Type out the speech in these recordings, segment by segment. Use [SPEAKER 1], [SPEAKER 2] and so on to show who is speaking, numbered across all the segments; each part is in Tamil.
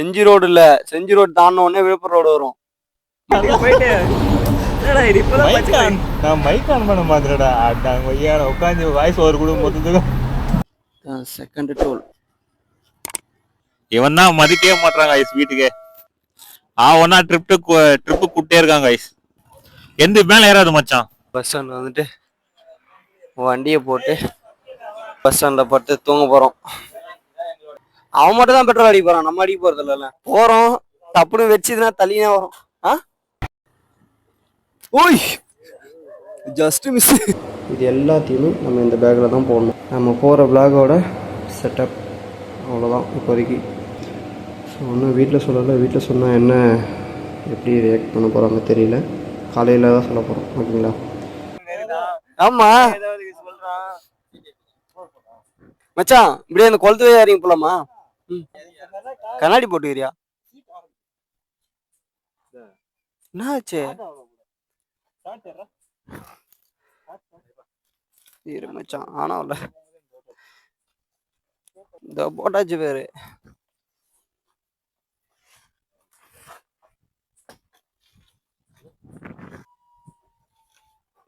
[SPEAKER 1] செஞ்சி ரோடு இல்ல, செஞ்சி ரோடு தாண்டின உடனே விழுப்புரம் ரோடு வரும்.
[SPEAKER 2] அங்க போயிட்டு
[SPEAKER 3] நான் மைக் ஆன் பண்ண மாட்டேடா. அட்டாங்க ஐயா உட்காந்து வாய்ஸ் ஓவர் கூட மொத்தத்துக்கு
[SPEAKER 1] செகண்ட் டோல்.
[SPEAKER 3] இவன் தான் மதிக்கவே மாட்டாங்க ஐஸ் வீட்டுக்கு. ஒன்னா ட்ரிப்பு கூட்டே இருக்காங்க ஐஸ். எந்த மேல ஏறாது மச்சான்.
[SPEAKER 1] பஸ் ஸ்டாண்ட் வந்துட்டு வண்டியை போட்டு பஸ் ஸ்டாண்ட்ல பட்டு தூங்க போறோம். அவன் மட்டும் தான் பெட்ரோல் அடிக்க போறான், நம்ம அடிக்க போறது இல்ல. போறோம் தப்புன்னு வச்சுதுன்னா தள்ளினா வரும். ஓய் ஜஸ்ட் மிஸ். இது எல்லாத்தையுமே நம்ம இந்த பேக்கில் தான் போடணும். நம்ம போகிற பிளாகோட செட்டப் அவ்வளோதான் இப்போதைக்கு. ஸோ ஒன்றும் வீட்டில் சொல்லலை. வீட்டில் சொன்னால் என்ன எப்படி ரியாக்ட் பண்ண போகிறாங்க தெரியல. காலையில் தான் சொல்ல போகிறோம். ஓகேங்களா? ஆமாம் மச்சான், இப்படியே அந்த குளத்துவே இறங்கி போலாமா? கண்ணாடி போட்டுக்கிறியா? என்னாச்சு? இரு மச்சான், ஆனாவில்ல இந்த போட்டாச்சு பேரு.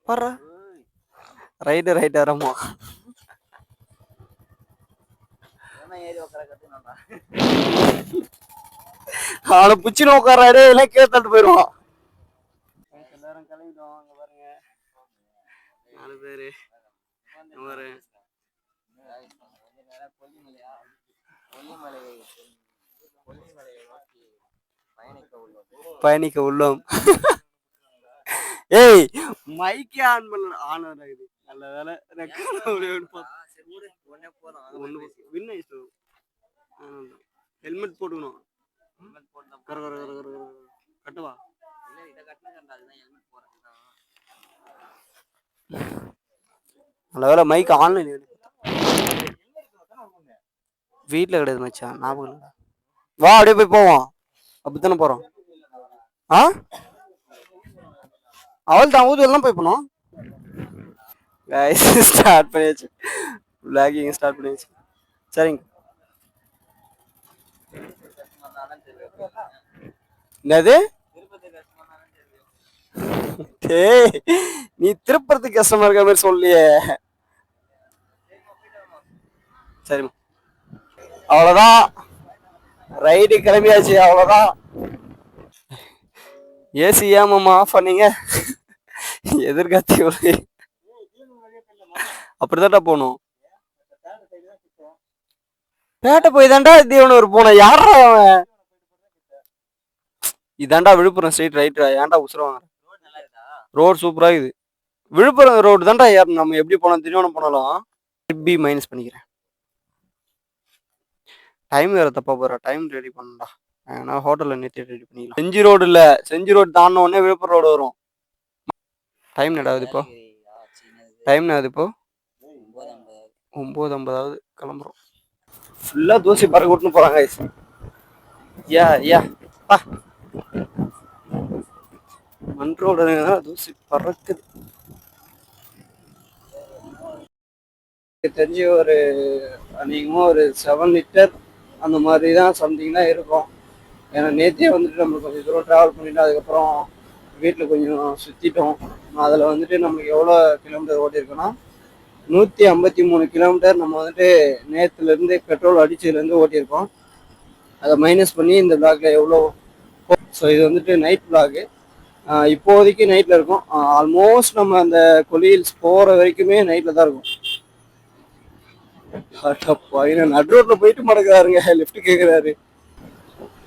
[SPEAKER 1] பாரு ரைட்டு வரமா. அவனை புச்சின்னு உட்காராரு, எல்லாம் கேட்டு போயிடுவான். எல்லாரும் கிளம்பிட்டோம். அங்க பாருங்க 4 பேரு. பயணிக்க உள்ளோம். ஏய் மைக்கே ஆன் பண்ணல. ஆன் ஆகுது. நல்ல வேலை ஹெல்மெட் போட்டுக்கணும். கட்டுவா நல்ல வேலை மைக் ஆன்லைன் வீட்டில் கிடையாது மச்சான். ஞாபகம் வா அப்படியே போய் போவோம். அப்படித்தானே போறோம். அவள் தான் ஊதுவெல்லாம் போய் போனோம். ஸ்டார்ட் பண்ணியாச்சு. விளாகிங் ஸ்டார்ட் பண்ணியாச்சு. சரிங்க. என்னது? நீ திருப்பதி கஷ்டமா இருக்க மாதிரி சொல்லியே. சரிம்மா, அவ்வளவுதான். ரைடு கிளம்பியாச்சு. அவ்வளவுதான். ஏசி ஏமாமா ஆஃப் பண்ணீங்க? எதிர்காத்தி அப்படிதான்டா போகணும். பேட்டை போய் தான்டா தீவனூர் போனோம். யாரா அவன்? இதாண்டா விழுப்புரம் ஸ்ட்ரெயிட் ரைட்டா. ஏன்டா உசுரவாங்க? ரோடு சூப்பரா இருக்குது. விழுப்புரம் ரோடு தான்டா. நம்ம எப்படி போனோம் திண்டிவனம் போனாலும் பி மைனஸ் பண்ணிக்கிறேன். டைம் வேற தப்பா போற. டைம் ரெடி பண்ணடா. ஏன்னா ஹோட்டல்ல நிறுத்தி ரெடி பண்ணிக்கலாம். செஞ்சி ரோடு இல்ல, செஞ்சி ரோடு தாண்டின உடனே விழுப்புரம் ரோடு வரும். டைம் நடாவது இப்போ? டைம் நடாவது இப்போ 9:50 கிளம்புறோம். ஃபுல்லா தூசி பறக்க விட்டுன்னு போறாங்க. மண் ரோடு தூசி பறக்குது. தெரிஞ்சு ஒரு அதிகமாக ஒரு 7 லிட்டர் அந்த மாதிரி தான் சம்திங் தான் இருக்கும். ஏன்னா நேற்றே வந்துட்டு நம்ம கொஞ்சம் தூரம் ட்ராவல் பண்ணிட்டு அதுக்கப்புறம் வீட்டில் கொஞ்சம் சுற்றிட்டோம். அதில் வந்துட்டு நம்மளுக்கு எவ்வளோ கிலோமீட்டர் ஓட்டியிருக்கோன்னா 153 கிலோமீட்டர் நம்ம வந்துட்டு நேற்றுலேருந்து பெட்ரோல் அடிச்சதுலேருந்து ஓட்டியிருக்கோம். அதை மைனஸ் பண்ணி இந்த பிளாக்ல எவ்வளோ. ஸோ இது வந்துட்டு நைட் பிளாகு. இப்போதைக்கு நைட்டில் இருக்கும். ஆல்மோஸ்ட் நம்ம அந்த கொலிஹில்ஸ் போகிற வரைக்குமே நைட்டில் தான் இருக்கும். நடு ரோட்ல போயிட்டு மடக்குறாருங்க. லிஃப்ட் கேட்குறாரு.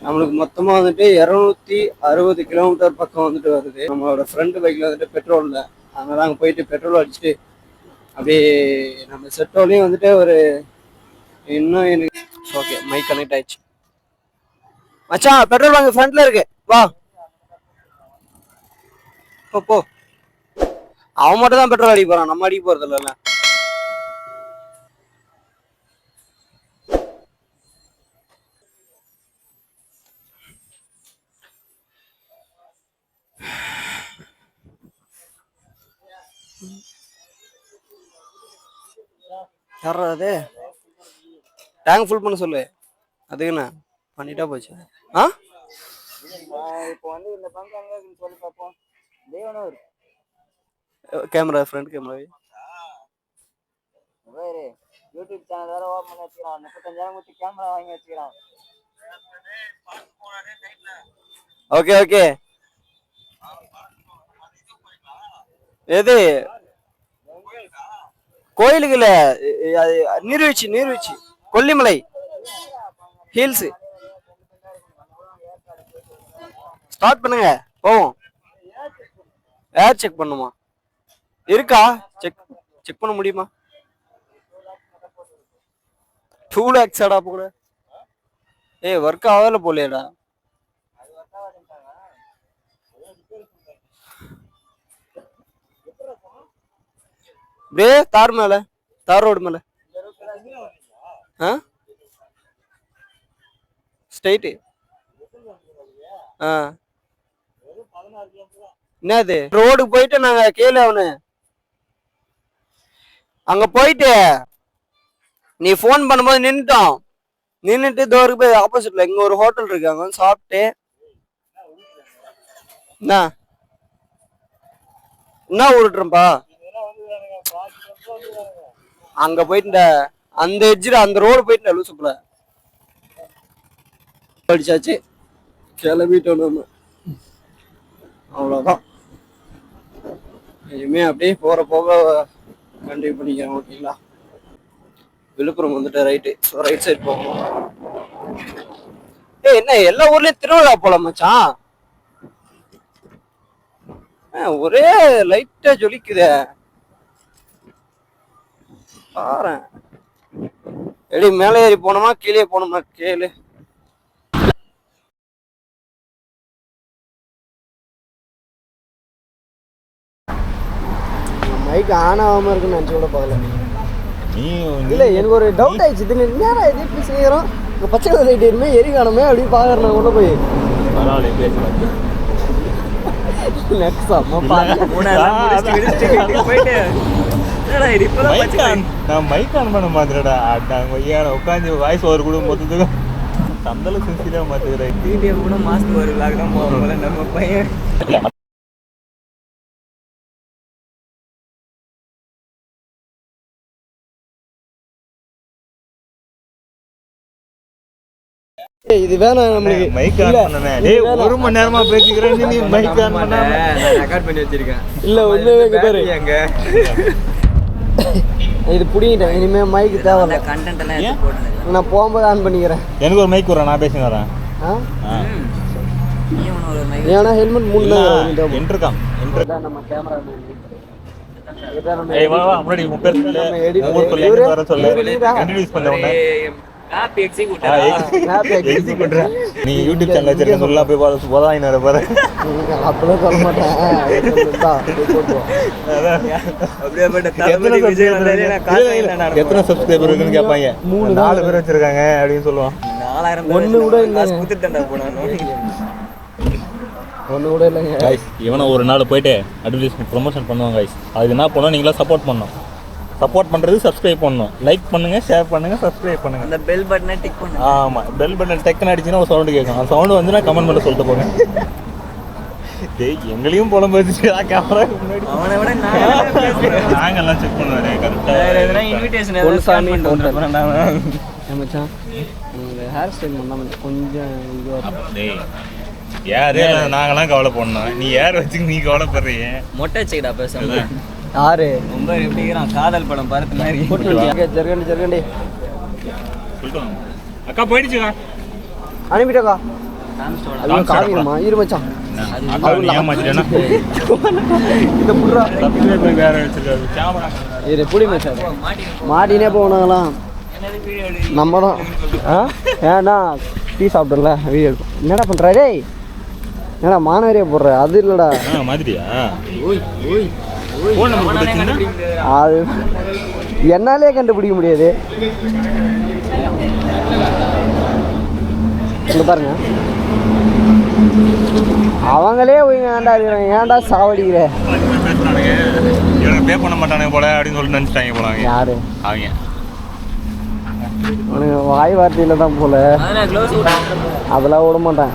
[SPEAKER 1] நம்மளுக்கு மொத்தமாக வந்துட்டு 260 கிலோமீட்டர் பக்கம் வந்துட்டு வருது. நம்மளோட ஃப்ரெண்டு பைக்கில் வந்துட்டு பெட்ரோல் இல்லை. அதனால அங்கே போயிட்டு பெட்ரோல் அடிச்சுட்டு அப்படியே நம்ம செட்டோலையும் வந்துட்டு ஒரு இன்னும் எனக்கு ஓகே மைக் கனெக்ட் ஆயிடுச்சு. மச்சான் பெட்ரோல் அங்கே ஃப்ரண்ட்ல இருக்கு. வா போ. அவன் மட்டும் தான் பெட்ரோல் அடிக்க போறான், நம்ம அடிக்க போறது இல்லைல்ல. யாரா அது? டேங்க் ஃபுல் பண்ண சொல்லு. அதுக்குண்ணா பண்ணிட்டா போச்சு. ஆ
[SPEAKER 2] இப்போ வந்து இந்த பங்கு அங்கே சொல்லி பார்ப்போம். Devanur
[SPEAKER 1] camera front camera
[SPEAKER 2] YouTube channel வேற ஓப்பன் பண்ணி வச்சுக்கிறான். 35,000 கொடுத்து கேமரா வாங்கி வச்சுக்கிறான்.
[SPEAKER 1] Okay okay. எது கோயிலுக்கு இல்ல, அது நீர்வீழ்ச்சி கொல்லிமலை ஹில்ஸ். ஸ்டார்ட் பண்ணுங்க போவோம். ஏர் செக் பண்ணுமா? இருக்கா? செக் பண்ண முடியுமா? 2 lakhs ஆடா போல. ஏய் ஒர்க் ஆகல போலேடா. டே தார் ரோடு மேல ஸ்ட்ரைட். என்னது ரோடுக்கு போயிட்டு நாங்க கேளு அவனு அங்க போயிட்டு நீ போன் பண்ணும்போது நின்னுட்டு தோருக்கு போய் ஆப்போசிட்ல இங்க ஒரு ஹோட்டல் இருக்கு, அங்க வந்து சாப்பிட்டு என்ன ஊருட்டுறப்பா அங்க போயிட்டு அந்த எட்ஜில் அந்த ரோடு போயிட்டு லூசுக்குள்ள படிச்சாச்சு. கிளம்பிட்டோம் நம்ம, அவ்வளோதான். இனிமே அப்படியே போக கண்டினியூ பண்ணிக்கிறேன். ஓகேங்களா? விழுப்புரம் வந்துட்டு ரைட் சைட் போகணும். என்ன எல்லா ஊர்லயும் திருவிழா போல மச்சான். ஒரே லைட்டா ஜொலிக்குதே பாரு. எப்படி மேலே ஏறி போனோமா கீழே போனோமா கேளு. மைக் ஆன் ஆகாம இருக்குன்னு நினைச்சு கூட பார்க்கல. இல்ல எனக்கு ஒரு டவுட் ஆயிடுச்சு. இது நேரம் எது எப்படி செய்யறோம் இங்க பச்சை கலர் லைட் எதுவுமே எரி காணுமே அப்படி பாக்குறேன் கூட போய்
[SPEAKER 3] நான் மைக் ஆன் பண்ண மாத்திரடா உட்காந்து வாய்ஸ் ஓவர் கூட மொத்தத்துக்கு சந்தல சின்சியரா மாத்துக்கிறேன்.
[SPEAKER 2] கூட மாஸ்க் ஒரு விளாக் தான் போகல நம்ம பையன்.
[SPEAKER 1] இது வேணாம் நம்மளுக்கு.
[SPEAKER 3] மைக் ஆன் பண்ணனே டேய் 1 மணி நேரமா பேசிக்கிறேன் நீ மைக் ஆன் பண்ண.
[SPEAKER 2] நான் ரெக்கார்ட் பண்ணி வச்சிருக்கேன்.
[SPEAKER 1] இல்ல உண்மையாவே பாரு அங்க இது புடிங்கிட்டேன். இனிமே மைக் தேவையில்ல.
[SPEAKER 2] கண்டென்ட் எல்லாம் எடுத்து போடுங்க.
[SPEAKER 1] நான் போகும்போது ஆன் பண்ணிக்கிறேன்.
[SPEAKER 3] எனக்கு ஒரு மைக் வரேன், நான் பேசி வரேன்.
[SPEAKER 2] நீ ஒரு மைக்
[SPEAKER 1] ஏனா ஹெல்மெட் மூணு
[SPEAKER 3] என்ட்ருக்கான்
[SPEAKER 1] நம்ம கேமரா
[SPEAKER 3] ஏய் வா முன்னாடி உன் பேர் சொல்லு. ஊர் சொல்லு வர சொல்லு. இன்ட்ரோ듀ce பண்ண உடனே
[SPEAKER 2] ஹாப்பி எக்ஸிக்யூட்டிவ்.
[SPEAKER 3] நீ யூடியூப் சேனல் வச்சிருக்க சொல்ல போய் போதாயின வர பாரு.
[SPEAKER 1] அப்பலாம் சொல்ல மாட்டேன்.
[SPEAKER 2] அப்படியே பட்ட தளபதி விஜய் வந்தாலே நான் காசு இல்ல. நான்
[SPEAKER 3] எத்தனை சப்ஸ்கிரைபர் இருக்குன்னு கேட்பாங்க. 4 பேர் வச்சிருக்காங்க அப்படின்னு சொல்லுவான்.
[SPEAKER 2] 4000
[SPEAKER 1] ஒண்ணு கூட இல்ல.
[SPEAKER 2] காசு குடுத்துட்டேன்டா போனானோ.
[SPEAKER 1] ஒண்ணு கூட இல்லங்க
[SPEAKER 3] गाइस. இவன ஒரு நாள் போயிட்டு அட்வர்டைஸ்மென்ட் ப்ரமோஷன் பண்ணுவாங்க गाइस. அதுக்கு என்ன பண்ணனும், நீங்களா சப்போர்ட் பண்ணனும். சப்போர்ட் பண்றது சப்ஸ்கிரைப் பண்ணனும். லைக் பண்ணுங்க, ஷேர் பண்ணுங்க, சப்ஸ்கிரைப் பண்ணுங்க.
[SPEAKER 2] அந்த பெல் பட்டனை டிக் பண்ணுங்க.
[SPEAKER 3] ஆமா பெல் பட்டன் டெக்ன அடிச்சினா ஒரு சவுண்ட் கேட்கும். அந்த சவுண்ட் வந்துனா கமெண்ட் பண்ண சொல்லிட்டு போங்க. டேய் எங்களையும் புலம்ப வச்சிட்டா கேமரா முன்னாடி.
[SPEAKER 2] அவனை விட நான் பேசுறேன்.
[SPEAKER 3] நாங்க எல்லாம் செக் பண்ணுவாரே கரெக்ட்டா.
[SPEAKER 2] வேற எதனா இன்விடேஷன் ஏதாவது ஸ்டார்ட் பண்ணிட்டு வந்துறேன் நான்.
[SPEAKER 1] மச்சான் இந்த ஹேர் ஸ்டைல் பண்ணாம கொஞ்சம் இதுவா
[SPEAKER 3] டேய் யாரே நாங்கலாம் கவலை பண்ணோம். நீ யார் வச்சு நீ கவலைப்படுறீங்க?
[SPEAKER 2] மொட்டை வச்சுக்கடா பேசாம.
[SPEAKER 1] யாரு
[SPEAKER 2] ரொம்ப எப்படிங்கிறான் காதல் படம் பார்த்த மாதிரி.
[SPEAKER 1] ஜர்கண்டி
[SPEAKER 3] சொல்லுங்க. அக்கா போயிடுச்சுக்கா.
[SPEAKER 1] அனுப்பிட்டக்கா. அது காவியமா இரு மச்சான்.
[SPEAKER 3] அது ஏமாத்திட்டேனா?
[SPEAKER 1] இந்த புட்ரா
[SPEAKER 3] சப்ஸ்கிரைபர் வேற வச்சிருக்காரு. கேமரா
[SPEAKER 1] இது புடி மச்சான். மாடினே போனாங்களாம். நம்ம தான் ஏன்னா டீ சாப்பிடல வீடியோ எடுக்கும். என்னடா பண்ற டேய்? என்னடா மானவரியா போடுற? அது இல்லடா
[SPEAKER 3] மாதிரியா?
[SPEAKER 1] அது என்னாலே கண்டுபிடிக்க முடியாது. இங்க பாருங்க அவங்களே ஏன்டா இருக்கிறாங்க, ஏன்டா சாவடிக்கிற?
[SPEAKER 3] இவனுக்கு பே பண்ண மாட்டானுங்க போல அப்படின்னு சொல்லிட்டு நினைச்சிட்டாங்க போல.
[SPEAKER 1] யாரு
[SPEAKER 3] அவங்க
[SPEAKER 1] அவனுக்கு வாய் வார்த்தையில தான் போல, அதெல்லாம் விட மாட்டேன்.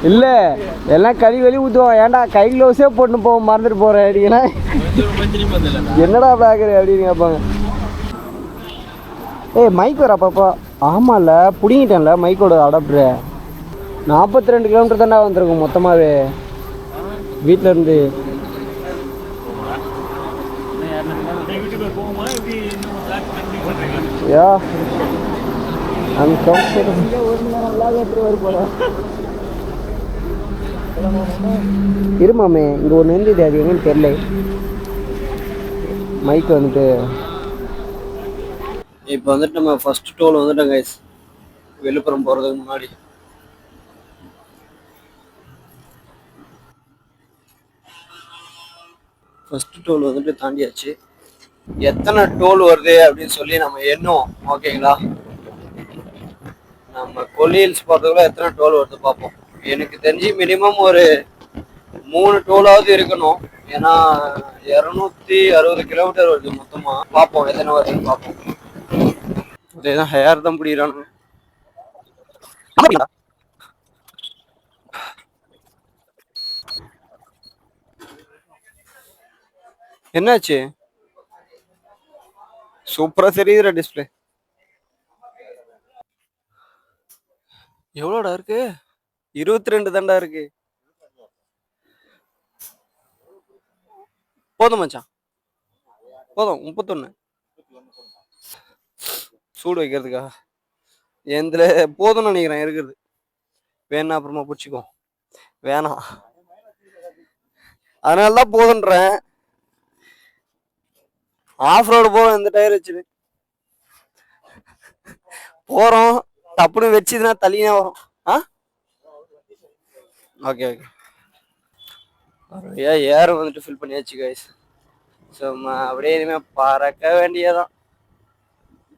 [SPEAKER 1] இல்ல எல்லாம் கழி வெளி ஊற்றுவோம். ஏன்டா கை க்ளவுஸே போட்டு போவோம், மறந்துட்டு போறேன் அப்படின்னா என்னடா பாக்குற அப்படின்னு கேட்பாங்க. ஏய் மைக் வர பாப்பா. ஆமாம்ல பிடிங்கிட்டேன்ல மைக்கோட அடாப்டரு. 42 கிலோமீட்டர் தானே வந்திருக்கும் மொத்தமாகவே வீட்டில் இருந்து. யா இருமாமே இங்கே ஒன்று இருந்தது, அது எங்கன்னு தெரியல. மைக் வந்துட்டு இப்போ வந்துட்டு நம்ம ஃபர்ஸ்ட் டோல் வந்துட்டோம் கைஸ், விழுப்புரம் போகிறதுக்கு முன்னாடி. ஃபர்ஸ்ட் டோல் வந்துட்டு தாண்டியாச்சு. எத்தனை டோல் வருது அப்படின்னு சொல்லி நம்ம எண்ணுவோம், ஓகேங்களா? நம்ம கொல்லி ஹில்ஸ் போகிறதுக்குள்ள எத்தனை டோல் வருது பார்ப்போம். எனக்கு தெரிஞ்சு மினிமம் ஒரு 3 டோலாவது இருக்கணும். ஏன்னா 260 கிலோமீட்டர் வருது மொத்தமாக. பார்ப்போம் எத்தனை வருதுன்னு பார்ப்போம். அதேதான் ஹேர் தான் பிடிக்கிறானுங்க. என்னாச்சு? சூப்பரா தெரியுதுடா டிஸ்பிளே. எவ்வளோடா இருக்கு? 22 தாண்டா இருக்கு. போதும் மச்சான், போதும். 31 சூடு வைக்கிறதுக்கா எந்தில் போதும்னு நினைக்கிறேன். இருக்குது வேணா அப்புறமா பிடிச்சிக்கோ. வேணாம், அதனால தான் போதுன்றேன். ஆஃப் ரோடு போவோம் இந்த டயர் வச்சுட்டு போகிறோம். டப்புன்னு வச்சுதுன்னா தள்ளினா வரும். Okay okay. ஏர் வந்துட்டு ஃபில் பண்ணியாச்சு கைஸ். ஸோ அப்படியே இனிமேல் பறக்க வேண்டியதான்.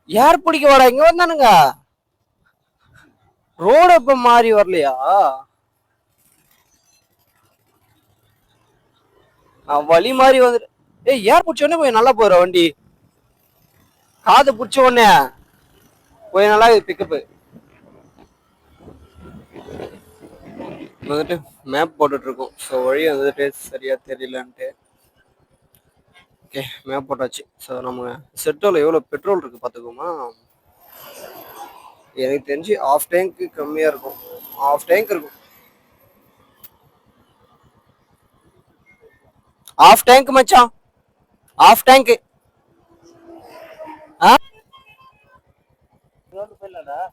[SPEAKER 1] ஏர் பிடிக்க வாடா, இங்கே வந்தானுங்க. ரோடு இப்போ மாறி வரலையா? நான் வழி மாறி வந்துட்டு ஏர் பிடிச்ச உடனே போய் நல்லா போயிடும் வண்டி. காது பிடிச்ச உடனே போய் நல்லா பிக்கப்பு. வந்துட்டு மேப் போட்டுட்டு இருக்கோம். ஸோ வழி வந்துட்டு சரியா தெரியலன்ட்டு ஓகே மேப் போட்டாச்சு. ஸோ நம்ம செட்டோவில் எவ்வளோ பெட்ரோல் இருக்கு பார்த்துக்கோமா. எனக்கு தெரிஞ்சு ஆஃப் டேங்க்கு கம்மியாக இருக்கும். ஆஃப் டேங்க் இருக்கும். ஆஃப் டேங்க் மச்சான், ஆஃப் டேங்க்.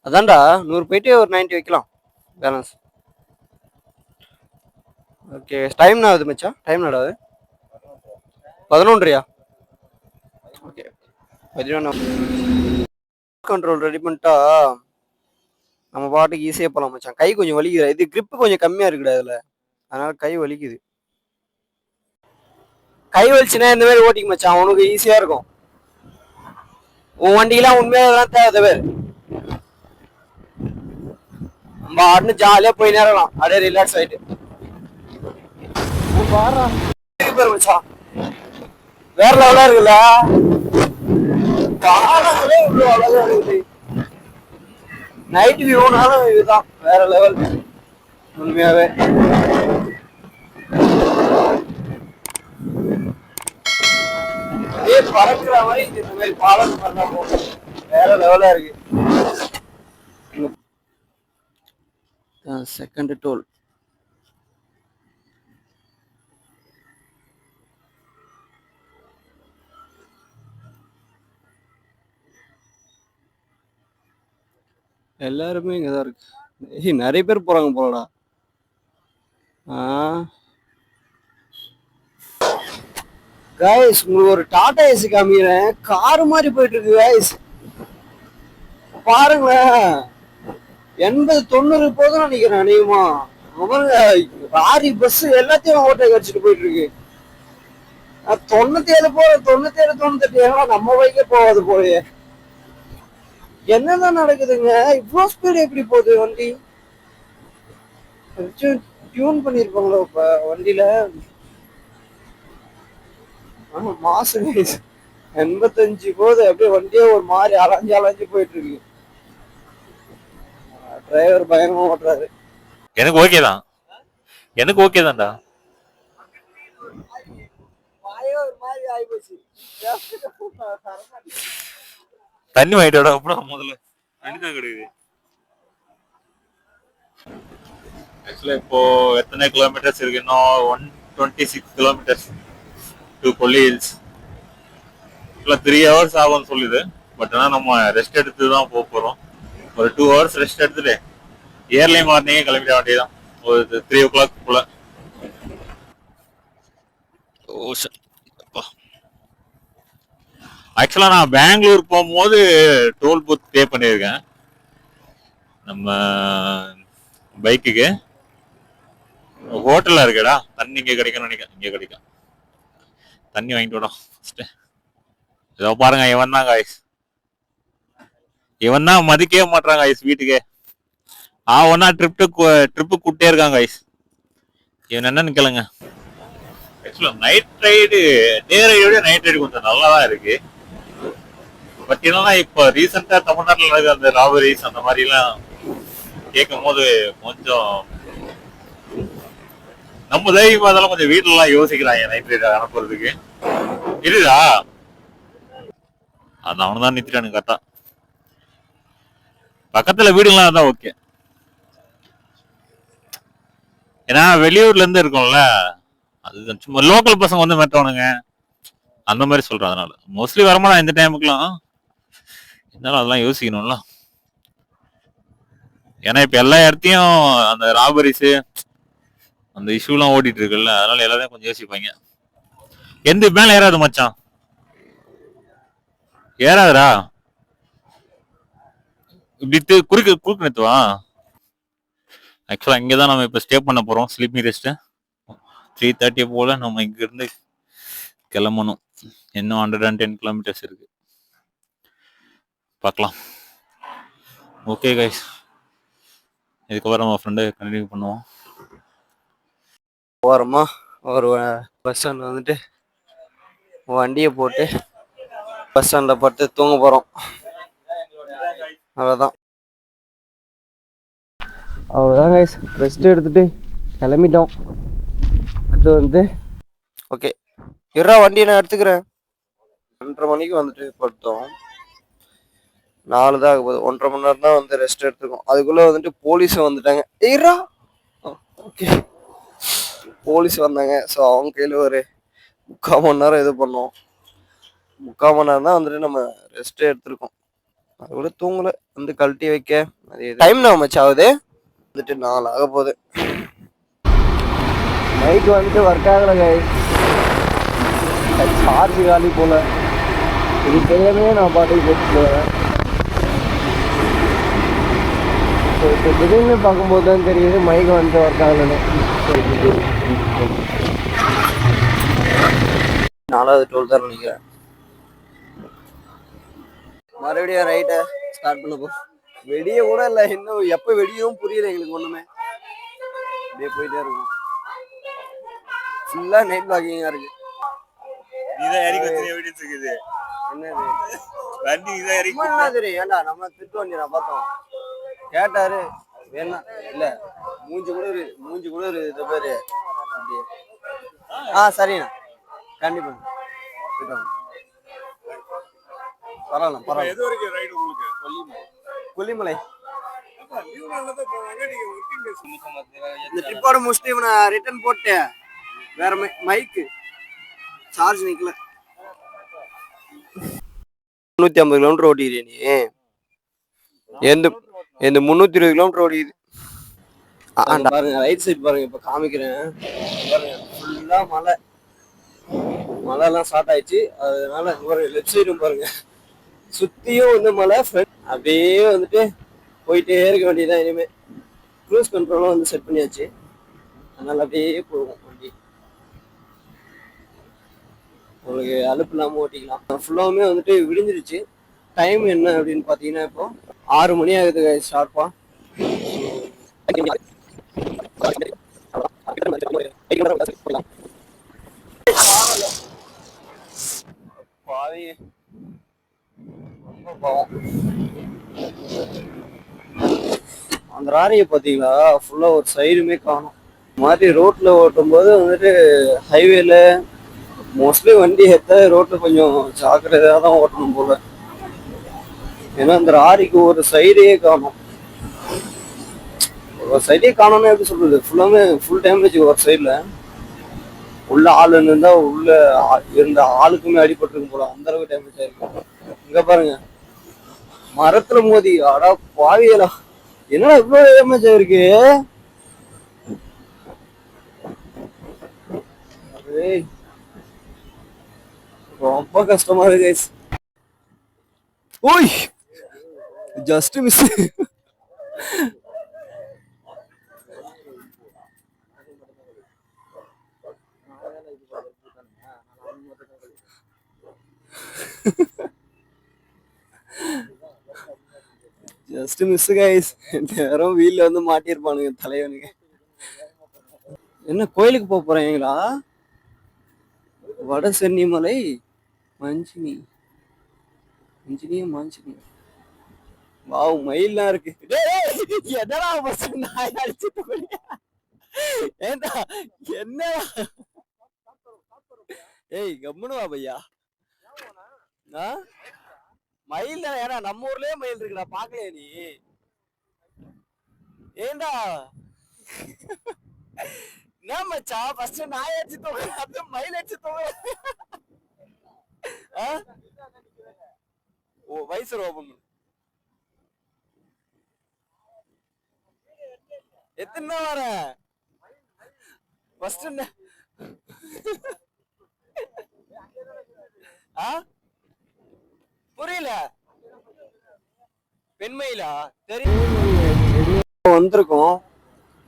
[SPEAKER 1] அதான்டா 100 போயிட்டு ஒரு 90 வைக்கலாம் பேலன்ஸ். ஓகே டைம் ஆகுது மச்சான். டைம் ஆகுது 11:00. ஓகே 11 கண்ட்ரோல் ரெடி பண்ணிட்டா நம்ம பாட்டுக்கு ஈஸியாக போகலாம் மச்சான். கை கொஞ்சம் வலிக்குது. இது கிரிப்பு கொஞ்சம் கம்மியாக இருக்குடா அதில், அதனால கை வலிக்குது. கை வலிச்சுன்னா இந்த மாதிரி ஓட்டிக்க மச்சான், உனக்கு ஈஸியாக இருக்கும். உன் வண்டிக்கெல்லாம் உண்மையாக தேவை பேர். நம்ம ஆடுன்னு ஜாலியாக போய் நேரலாம், அப்படியே ரிலாக்ஸ் ஆகிட்டு மச்சான். வேற லெவலா இருக்குல்ல, காலங்களே இவ்வளோ அழகா இருக்குது. நைட் வியூனாலும் இதுதான் வேற லெவல் உண்மையாவே. பறக்குற மாதிரி இந்த மாதிரி பாலம் பண்ணா போகும், வேற லெவலா இருக்கு. செகண்ட் டோல் எல்லாருமே இங்கதான் இருக்கு. நிறைய பேர் போறாங்க போலடா. கைஸ் உங்களுக்கு ஒரு டாடா ஏசி காமிக்கிறேன். காரு மாதிரி போயிட்டு இருக்கு கைஸ், பாருங்களேன். 80-90 போதும் நினைக்கிறேன் அதிகமா. லாரி பஸ் எல்லாத்தையும் ஓட்டை கடிச்சிட்டு போயிட்டு இருக்கு. 97 போல 97 98 நம்ம பைக்கே போகாது போலயே. என்னதான் நடக்குதுங்க, இவ்வளோ ஸ்பீடு எப்படி போகுது வண்டி? டியூன் பண்ணியிருப்பாங்களோ இப்போ வண்டியில. ஆமா மாசம் 85 போகுது. அப்படியே வண்டியே ஒரு மாதிரி அலைஞ்சு அலைஞ்சு போயிட்டு இருக்கு. டிரைவர் பயங்கரமா ஓட்டுறாரு.
[SPEAKER 3] எனக்கு ஓகே தான், எனக்கு ஓகே தான்டா.
[SPEAKER 1] ஒரு மாதிரி ஆயிப்போச்சு.
[SPEAKER 3] தண்ணி வாங்கிட்டோட அப்புறம் முதல்ல தண்ணி தான் கிடைக்குது. ஆக்சுவலா இப்போ எத்தனை கிலோமீட்டர்ஸ் இருக்கு? இன்னும் 126 kilometres to Kolli hills. 3 hours ஆகும்னு சொல்லுது. பட் ஆனால் நம்ம ரெஸ்ட் எடுத்து தான் போக போகிறோம். ஒரு 2 hours ரெஸ்ட் எடுத்துட்டு இயர்லி மார்னிங்கே கிளம்பிட வேண்டியதான் ஒரு 3 o'clock போல. ஆக்சுவலாக நான் பெங்களூர் போகும்போது டோல் பூத் பே பண்ணியிருக்கேன் நம்ம பைக்குக்கு. ஹோட்டலில் இருக்குடா, தண்ணி இங்கே கிடைக்கும்னு நினைக்கிறேன். இங்கே கிடைக்கும். தண்ணி வாங்கிட்டு விடும் ஃபஸ்ட்டு. இதோ பாருங்க, இவன் தான் காய்ஸ், இவன் தான் மதிக்கவே மாட்டான் காய்ஸ் வீட்டுக்கு. ஒன்னா ட்ரிப்பு கூப்பிட்டே இருக்காங்க காய்ஸ். இவன் என்னன்னு கேளுங்க. ஆக்சுவலாக நைட் ரைடு டே ரைடோட நைட் ரைடு கொஞ்சம் நல்லா தான் இருக்கு. பட் என்னன்னா இப்போ ரீசெண்டா தமிழ்நாட்டில் நடக்கிற அந்த ராபரிஸ் அந்த மாதிரிலாம் கேட்கும் போது கொஞ்சம் நம்ம தைரியமா இருந்தாலும் கொஞ்சம் வீட்டுல எல்லாம் யோசிக்கிறாங்க நைட் ரைடு அனுப்புறதுக்கு. இருடா, அது அவனு தான் நிறுத்திட்டானு கரெக்டா. பக்கத்துல வீடுலாம் இருந்தா ஓகே. ஏன்னா வெளியூர்ல இருந்து இருக்கோம்ல, அது சும்மா லோக்கல் பசங்க வந்து மெட்டவனுங்க அந்த மாதிரி சொல்றேன். அதனால மோஸ்ட்லி வரமாட்டான் இந்த டைமுக்குலாம். இருந்தாலும் அதெல்லாம் யோசிக்கணும்ல. ஏன்னா இப்ப எல்லா இடத்தையும் அந்த ராபரிஸ் அந்த இஷ்யூலாம் ஓடிட்டு இருக்குல்ல, அதனால எல்லாத்தையும் கொஞ்சம் யோசிப்பாங்க. எந்த மேல ஏறாது மச்சான், ஏறாதுடா. இப்படி குறுக்கு நிறுத்துவா. ஆக்சுவலா இங்கதான் நம்ம இப்ப ஸ்டே பண்ண போறோம். ஸ்லீப்பிங் ரெஸ்ட் 3:30 போல நம்ம இங்க இருந்து கிளம்பணும். இன்னும் 110 கிலோமீட்டர்ஸ் இருக்கு. பார்க்கலாம். ஓகே கைஸ், இதுக்கப்புறம் நம்ம ஃப்ரெண்டு கண்டினியூ பண்ணுவோம்.
[SPEAKER 1] ஓரமா ஒரு பஸ் ஸ்டாண்ட் வந்துட்டு வண்டியை போட்டு பஸ் ஸ்டாண்டில் பட்டு தூங்க போகிறோம். அவ்வளோதான் கைஸ், ரெஸ்ட் எடுத்துட்டு கிளம்பிட்டோம். அது வந்து ஓகே இருறா, வண்டியை நான் எடுத்துக்கிறேன். 2:30 மணிக்கு வந்துட்டு படுத்தோம். 4 தான் ஆக போகுது. 1.5 மணி நேரம் தான் வந்து ரெஸ்ட் எடுத்துருக்கோம். அதுக்குள்ளே வந்துட்டு போலீஸும் வந்துட்டாங்க. இருறா, ஓகே போலீஸ் வந்தாங்க. ஸோ அவங்க கையில் ஒரு 3/4 மணி நேரம் இது பண்ணோம். 3/4 மணி நேரம் தான் வந்துட்டு நம்ம ரெஸ்ட்டே எடுத்திருக்கோம். அது கூட தூங்கலை. வந்து கழட்டி வைக்க அது டைம் நான் மச் ஆகுது. வந்துட்டு 4 ஆக போகுது. மைக் வந்துட்டு ஒர்க் ஆகலை கைஸ், சார்ஜ் காலி போல. இது தெரியாமே நான் பாட்டுக்கு போட்டு வரேன். ஸோ இப்போ திடீர்னு பார்க்கும்போது தான் தெரியுது மைக் வந்துட்டு ஒர்க் ஆகலைன்னு. 4வது டோல் தான் நினைக்கிறேன். மறுபடியும் ரைட்டை ஸ்டார்ட் பண்ண போ. வெடிய கூட இல்லை, இன்னும் எப்போ வெடியும் புரியல எங்களுக்கு ஒன்றுமே. அப்படியே போயிட்டே இருக்கும். ஃபுல்லாக நைட் வாக்கிங்காக இருக்கு. என்னது ஏன்டா நம்ம திட்டு வண்டி நான் பார்த்தோம். கேட்டாரு வேணா இல்லை, மூஞ்சி கூட இது பேரு அப்படியே. சரிண்ணா, கண்டிப்பா பரவாயில்ல. கொல்லிமலை இந்த ட்ரிப்போட முடிச்சுட்டு இவனை ரிட்டர்ன் போட்டேன். வேற மைக்கு சார்ஜ் நிக்கல. 350 கிலோமீட்டர் ஓட்டிடுறிய நீ? எந்த 320 கிலோமீட்டர் ஓடிக்குது. பாருங்க ரைட் சைட் பாருங்க, இப்ப காமிக்கிறேன் பாருங்க. ஃபுல்லா மழை எல்லாம் ஸ்டார்ட் ஆயிடுச்சு. அதனால லெஃப்ட் சைடும் பாருங்க, சுத்தியும் வந்து மழை. அப்படியே வந்துட்டு போயிட்டே இருக்க வேண்டியதான். இனிமே க்ரூஸ் கண்ட்ரோலும் வந்து செட் பண்ணியாச்சு. அதனால அப்படியே போகும் வண்டி. உங்களுக்கு அலுப்பு இல்லாமல் ஓட்டிக்கலாம். ஃபுல்லாவுமே வந்துட்டு விடிஞ்சிருச்சு. டைம் என்ன அப்படின்னு பார்த்தீங்கன்னா இப்போ 6 மணி ஆகுது ஷார்ப்பா. பாவி ரொம்ப பாவம். அந்த லாரியை பார்த்தீங்களா, ஃபுல்லா ஒரு சைடுமே காணும். மாதிரி ரோட்ல ஓட்டும் போது வந்துட்டு ஹைவேல மோஸ்ட்லி வண்டி எடுத்த ரோட்ல கொஞ்சம் ஜாக்கிரதையா தான் ஓட்டணும் போல. ஏன்னா அந்த லாரிக்கு ஒரு சைடே காணும். ஒரு சைடே காணோம்னா எப்படி சொல்றது, ஃபுல்லாமே ஃபுல் டேமேஜ் ஒரு சைட்ல. உள்ள ஆள் இருந்தா உள்ள இருந்த ஆளுக்குமே அடிபட்டிருக்கும் போல, அந்த அளவுக்கு டேமேஜ் ஆயிருக்கும். இங்க பாருங்க, மரத்துல மோதி அடா பாவியலா, என்னடா இவ்வளவு டேமேஜ் ஆயிருக்கு. ஏய், ரொம்ப கஷ்டமா இருக்கு guys. ஓய், just miss. Just miss guys. யாரும் வீல்ல வந்து மாட்டியிருப்பானுங்க தலைவனுங்க. என்ன கோயிலுக்கு போக போறீங்களா? வட சென்னிமலை மஞ்சினி, மஞ்சினியா மாஞ்சினி. வாவ், மயில்லாம் இருக்கு. என்னடா பஸ் நாய் அடிச்சுட்டு போறீங்க? ஏண்டா என்னடா? ஏய் கம்முனு வா பையா. ஆ, மயில் ஏன்னா நம்ம ஊர்லயே மயில் இருக்குடா, பாக்கலையா நீ? ஏண்டா என்ன மச்சா, ஃபர்ஸ்ட் நாய் அடிச்சு தோக, அது மயில் அடிச்சு தோக. ஓ வயசு ஓபன் எத்தனை வர ஃபர்ஸ்ட் புரியல. பெண்மயிலா தெரியும். வந்திருக்கோம்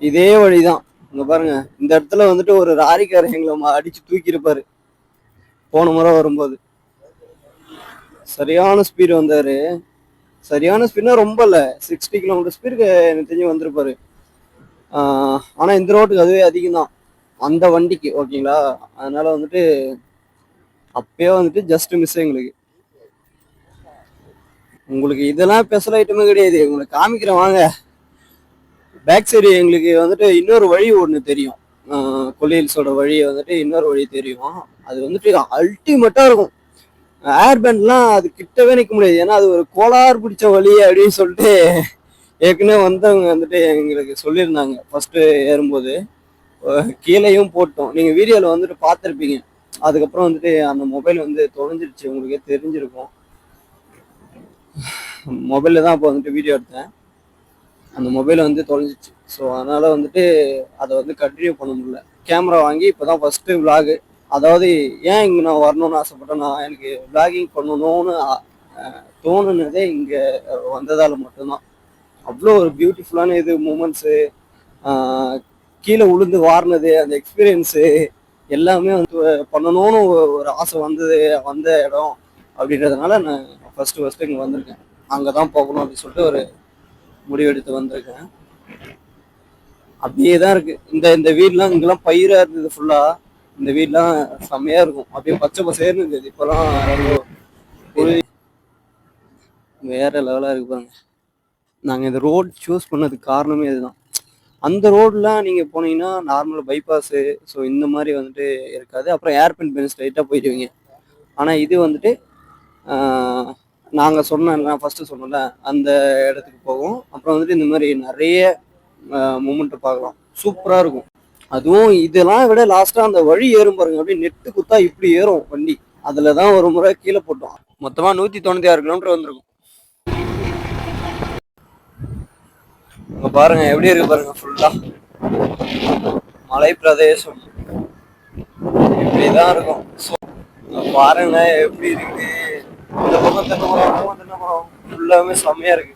[SPEAKER 1] இதே வழிதான். இங்க பாருங்க, இந்த இடத்துல வந்துட்டு ஒரு லாரிக்காரர் எங்களை அடிச்சு தூக்கி இருப்பாரு போன முறை வரும்போது. சரியான ஸ்பீடு வந்தாரு. சரியான ஸ்பீட்னா ரொம்ப இல்ல, 60 கிலோமீட்டர் ஸ்பீடுக்கு எனக்கு தெரிஞ்சு வந்திருப்பாரு. ஆனா இந்த ரோட்டுக்கு அதுவே அதிகம் தான் அந்த வண்டிக்கு, ஓகேங்களா? அதனால வந்துட்டு அப்பயே வந்துட்டு ஜஸ்ட் மிஸ் எங்களுக்கு. உங்களுக்கு இதெல்லாம் ஸ்பெஷல் ஐட்டமே கிடையாது, உங்களுக்கு காமிக்கிறேன் வாங்க. பேக் சைடு எங்களுக்கு வந்துட்டு இன்னொரு வழி ஒன்று தெரியும். கொல்லியல்ஸோட வழி வந்துட்டு இன்னொரு வழி தெரியும். அது வந்துட்டு அல்டிமேட்டா இருக்கும். ஏர் பேண்ட்லாம் அது கிட்டவே நிற்க முடியாது, ஏன்னா அது ஒரு கோளாறு பிடிச்ச வழி அப்படின்னு சொல்லிட்டு ஏற்கனவே வந்தவங்க வந்துட்டு எங்களுக்கு சொல்லியிருந்தாங்க. ஃபர்ஸ்ட் ஏறும்போது கீழேயும் போட்டோம், நீங்க வீடியோல வந்துட்டு பார்த்துருப்பீங்க. அதுக்கப்புறம் வந்துட்டு அந்த மொபைல் வந்து தொலைஞ்சிருச்சு, உங்களுக்கே தெரிஞ்சிருக்கும். மொபைல்ல தான் அப்போ வந்துட்டு வீடியோ எடுத்தேன், அந்த மொபைல் வந்து தொலைஞ்சிச்சு. ஸோ அதனால வந்துட்டு அதை வந்து கண்டினியூ பண்ண முடியல. கேமரா வாங்கி இப்போதான் ஃபர்ஸ்ட் விளாகு. அதாவது ஏன் இங்கே நான் வரணும்னு ஆசைப்பட்டேன்னா, எனக்கு விளாகிங் பண்ணணும்னு தோணுனதே இங்கே வந்ததால் மட்டும்தான். அவ்வளோ ஒரு பியூட்டிஃபுல்லான இது மூமெண்ட்ஸு, கீழே உளுந்து வாரினது, அந்த எக்ஸ்பீரியன்ஸு எல்லாமே வந்து பண்ணணும்னு ஒரு ஆசை வந்தது, வந்த இடம் அப்படின்றதுனால நான் ஃபர்ஸ்ட் இங்கே வந்திருக்கேன். அங்கே தான் போகணும் அப்படின்னு சொல்லிட்டு ஒரு முடிவெடுத்து வந்திருக்கேன். அப்படியே தான் இருக்கு. இந்த இந்த வீடுலாம் இங்கெல்லாம் பயிரா இருந்தது ஃபுல்லா. இந்த வீடுலாம் செம்மையா இருக்கும், அப்படியே பச்சை பசேர்னு இருந்தது. இப்பெல்லாம் வேற லெவலா இருக்கு பாருங்க. நாங்கள் இந்த ரோட் சூஸ் பண்ணதுக்கு காரணமே இதுதான். அந்த ரோட்லாம் நீங்கள் போனீங்கன்னா நார்மல் பைபாஸு, ஸோ இந்த மாதிரி வந்துட்டு இருக்காது. அப்புறம் ஏர்பின் பென் ஸ்ட்ரைட்டாக போயிடுவீங்க. ஆனால் இது வந்துட்டு நாங்கள் நான் ஃபஸ்ட்டு சொன்னல அந்த இடத்துக்கு போவோம். அப்புறம் வந்துட்டு இந்த மாதிரி நிறைய மூமெண்ட்டை பார்க்கலாம், சூப்பராக இருக்கும். அதுவும் இதெல்லாம் விட லாஸ்ட்டாக அந்த வழி ஏறும் பாருங்க, அப்படியே நெட்டு குத்தா இப்படி ஏறும் வண்டி. அதில் தான் ஒரு முறை கீழே போட்டோம். மொத்தமாக 196 கிலோமீட்டர் வந்திருக்கும். இங்க பாருங்க எப்படி இருக்கு பாருங்க, ஃபுல்லா மலை பிரதேசம் இப்படிதான் இருக்கும். பாருங்க எப்படி இருக்கு. இந்த பக்கம் தென்னை மரம் ஃபுல்லாமே செம்மையா இருக்கு.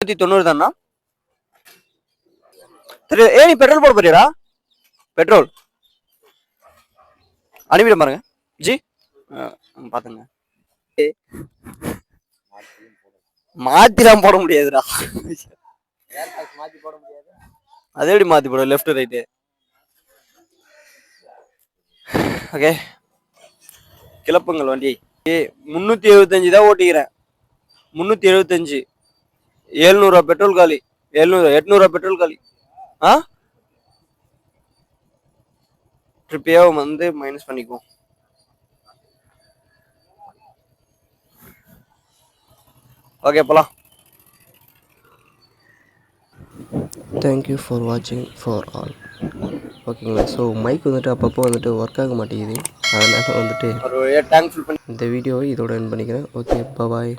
[SPEAKER 1] $190 தானா? சரி, நீ பெட்ரோல் போட போறியாடா? பெட்ரோல் அனுப்பிட பாருங்க ஜி. பாத்துங்க, மாத்திலாம் போட முடியாதுடா.
[SPEAKER 2] மாத்தி போட முடியாது.
[SPEAKER 1] அதே எப்படி மாத்தி போட, லெஃப்ட் ரைட்டு. ஓகே, கிளப்புங்கள் வண்டி. 375 தான் ஓட்டிக்கிறேன். 375, 700 பெட்ரோல் காலி. 800 பெட்ரோல் காலி. ட்ரிப்பையோ வந்து மைனஸ் பண்ணிக்குவோம். ஓகே, போலாம்.
[SPEAKER 4] தேங்க்யூ ஃபார் வாட்சிங் ஃபார் ஆல். ஓகேங்களா. ஸோ மைக் வந்துட்டு அப்பப்போ வந்துட்டு ஒர்க் ஆக மாட்டேங்குது. அதனால் வந்துட்டு
[SPEAKER 1] ஒரு டேங்க் ஃபில் பண்ணி
[SPEAKER 4] இந்த வீடியோவை இதோட எண்ட் பண்ணிக்கிறேன். ஓகே, பாய்.